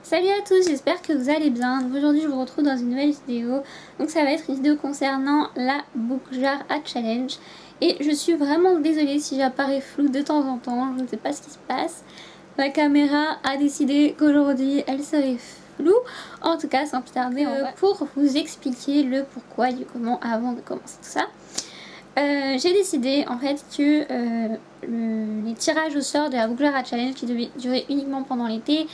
Salut à tous, j'espère que vous allez bien. Aujourd'hui je vous retrouve dans une nouvelle vidéo. Donc ça va être une vidéo concernant la Book Jar à Challenge. Et je suis vraiment désolée si j'apparais floue de temps en temps, je ne sais pas ce qui se passe. Ma caméra a décidé qu'aujourd'hui elle serait floue. En tout cas sans plus tarder, pour vous expliquer le pourquoi du comment avant de commencer tout ça. J'ai décidé en fait que les tirages au sort de la Book Jar à Challenge qui devait durer uniquement pendant l'été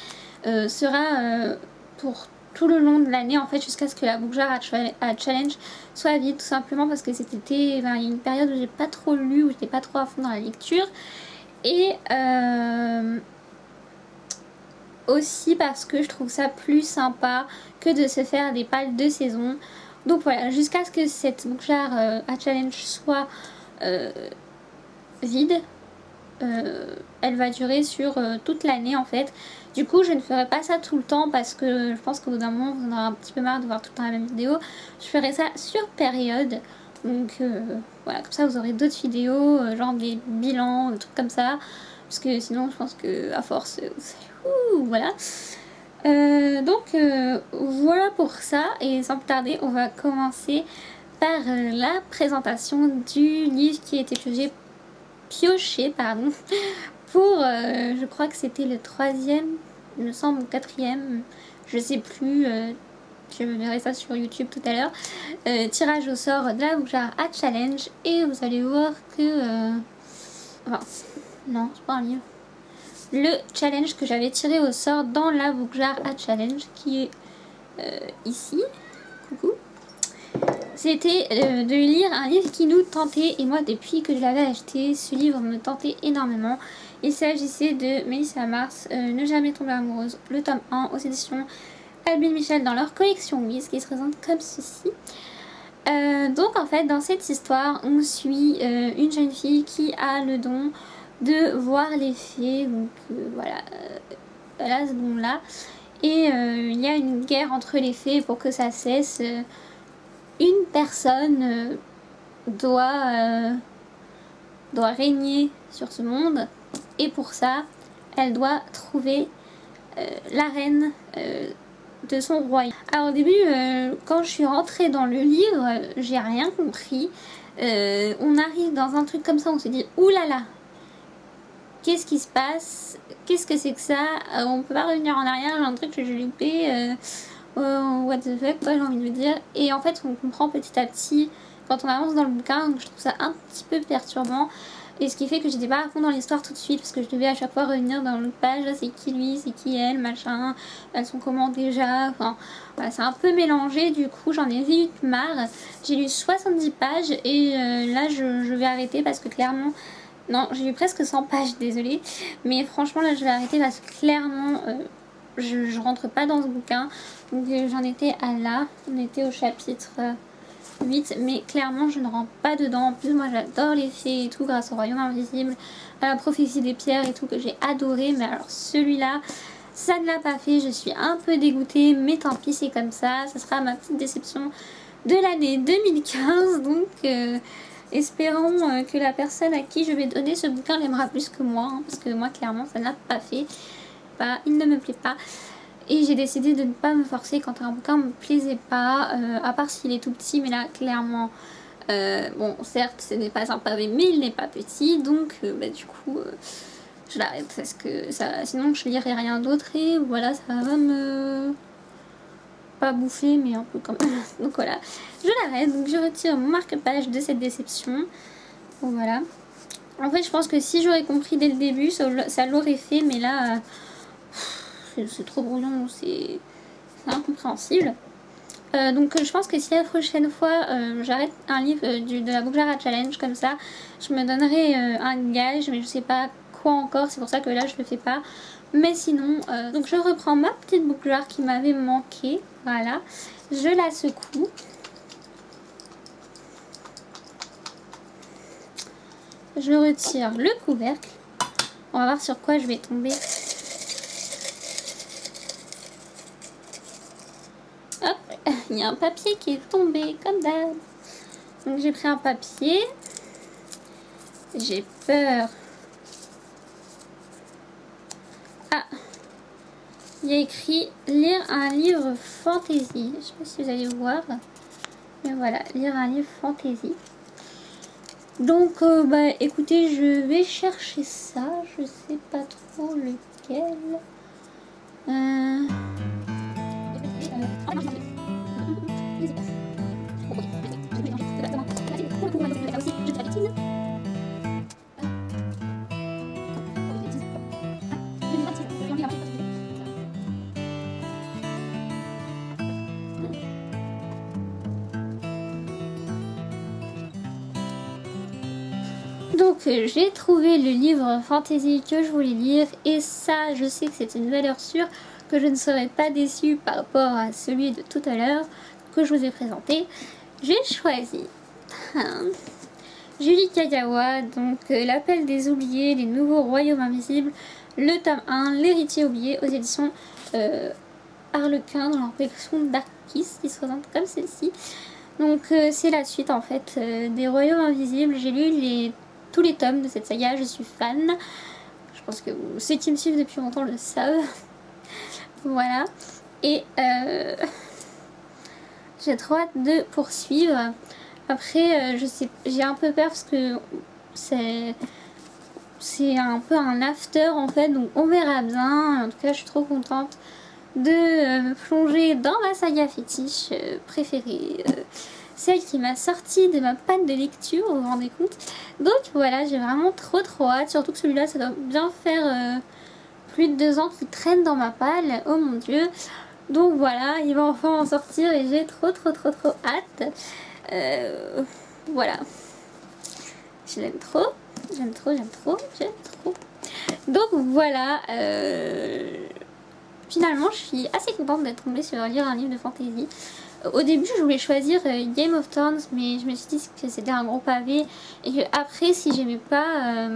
sera pour tout le long de l'année en fait jusqu'à ce que la Book Jar à Challenge soit vide, tout simplement parce que cet été, il y a une période où j'ai pas trop lu, où j'étais pas trop à fond dans la lecture, et aussi parce que je trouve ça plus sympa que de se faire des pales de saison. Donc voilà, jusqu'à ce que cette Book Jar à Challenge soit vide, elle va durer sur toute l'année en fait. Du coup je ne ferai pas ça tout le temps parce que je pense qu'au bout d'un moment vous en aurez un petit peu marre de voir tout le temps la même vidéo. Je ferai ça sur période. Donc voilà, comme ça vous aurez d'autres vidéos, genre des bilans, des trucs comme ça. Parce que sinon je pense que à force, voilà. Donc voilà pour ça, et sans plus tarder on va commencer par la présentation du livre qui a été pioché pour je crois que c'était le 3e, il me semble, ou 4e, je sais plus, je verrai ça sur YouTube tout à l'heure, tirage au sort de la Book Jar à Challenge. Et vous allez voir que enfin, non, c'est pas un livre, le challenge que j'avais tiré au sort dans la Book Jar à Challenge qui est ici, coucou, c'était de lire un livre qui nous tentait, et moi depuis que je l'avais acheté, ce livre me tentait énormément. Il s'agissait de Melissa Mars, Ne jamais tomber amoureuse, le tome 1 aux éditions Albin Michel dans leur collection Wiz, qui se présente comme ceci. Donc en fait dans cette histoire on suit une jeune fille qui a le don de voir les fées, donc voilà, elle a ce don là, et il y a une guerre entre les fées. Pour que ça cesse, une personne doit régner sur ce monde, et pour ça elle doit trouver la reine de son royaume. Alors au début quand je suis rentrée dans le livre, j'ai rien compris. On arrive dans un truc comme ça, on se dit oulala, qu'est-ce qui se passe, qu'est-ce que c'est que ça, on peut pas revenir en arrière, j'ai un truc que j'ai loupé, what the fuck quoi, j'ai envie de me dire. Et en fait on comprend petit à petit quand on avance dans le bouquin, donc je trouve ça un petit peu perturbant. Et ce qui fait que j'étais pas à fond dans l'histoire tout de suite, parce que je devais à chaque fois revenir dans l'autre page, c'est qui lui, c'est qui elle, machin, elles sont comment déjà, enfin voilà, c'est un peu mélangé. Du coup j'en ai vite marre. J'ai lu 70 pages et là je vais arrêter parce que clairement, non, j'ai lu presque 100 pages, désolée, mais franchement là je vais arrêter parce que clairement je rentre pas dans ce bouquin. Donc j'en étais à là, on était au chapitre 8, mais clairement je ne rentre pas dedans. En plus moi j'adore les fées et tout, grâce au royaume invisible, à la prophétie des pierres et tout, que j'ai adoré. Mais alors celui-là, ça ne l'a pas fait, je suis un peu dégoûtée, mais tant pis, c'est comme ça, ça sera ma petite déception de l'année 2015. Donc espérons que la personne à qui je vais donner ce bouquin l'aimera plus que moi, hein, parce que moi clairement ça n'a pas fait, il ne me plaît pas. Et j'ai décidé de ne pas me forcer quand un bouquin me plaisait pas, à part s'il est tout petit, mais là clairement, bon certes ce n'est pas un pavé mais il n'est pas petit, donc du coup je l'arrête parce que ça, sinon je lirai rien d'autre et voilà, ça va me pas bouffer mais un peu quand même. Donc voilà, je l'arrête, donc je retire mon marque-page de cette déception. Donc voilà, en fait je pense que si j'aurais compris dès le début ça l'aurait fait, mais là c'est trop brouillon, c'est incompréhensible. Donc je pense que si la prochaine fois j'arrête un livre de la Book Jar à Challenge comme ça, je me donnerai un gage, mais je sais pas quoi encore, c'est pour ça que là je le fais pas. Mais sinon, donc je reprends ma petite Book Jar qui m'avait manqué, voilà, je la secoue. Je retire le couvercle, on va voir sur quoi je vais tomber. Hop, il y a un papier qui est tombé comme d'hab. Donc j'ai pris un papier. J'ai peur. Ah, il y a écrit lire un livre fantasy. Je sais pas si vous allez voir. Mais voilà, lire un livre fantasy. Donc bah écoutez, je vais chercher ça. Je sais pas trop lequel. Donc j'ai trouvé le livre fantasy que je voulais lire et ça je sais que c'est une valeur sûre, que je ne serai pas déçue par rapport à celui de tout à l'heure que je vous ai présenté. J'ai choisi Julie Kagawa, donc L'appel des oubliés, les nouveaux royaumes invisibles, le tome 1, L'héritier oublié aux éditions Harlequin dans leur collection Dark Kiss qui se présente comme celle-ci. Donc c'est la suite en fait des royaumes invisibles. J'ai lu tous les tomes de cette saga, je suis fan. Je pense que ceux qui me suivent depuis longtemps le savent. Voilà. Et j'ai trop hâte de poursuivre. Après, je sais, j'ai un peu peur parce que c'est un peu un after en fait, donc on verra bien. En tout cas, je suis trop contente de me plonger dans ma saga fétiche préférée. Celle qui m'a sorti de ma panne de lecture, vous vous rendez compte. Donc voilà, j'ai vraiment trop hâte, surtout que celui-là ça doit bien faire plus de 2 ans qu'il traîne dans ma palle, oh mon dieu. Donc voilà, il va enfin en sortir et j'ai trop hâte. Voilà, je l'aime trop, j'aime trop. Donc voilà, finalement je suis assez contente d'être tombée sur lire un livre de fantasy. Au début je voulais choisir Game of Thrones, mais je me suis dit que c'était un gros pavé et que après si j'aimais pas,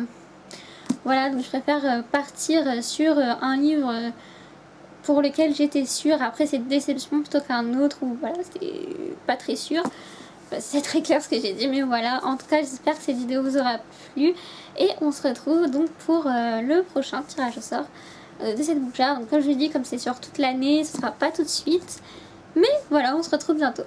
voilà, donc je préfère partir sur un livre pour lequel j'étais sûre. Après cette déception plutôt qu'un autre où voilà c'était pas très sûr. C'est très clair ce que j'ai dit, mais voilà, en tout cas j'espère que cette vidéo vous aura plu et on se retrouve donc pour le prochain tirage au sort de cette boucle. Donc comme je l'ai dit, comme c'est sur toute l'année, ce sera pas tout de suite, mais voilà, on se retrouve bientôt.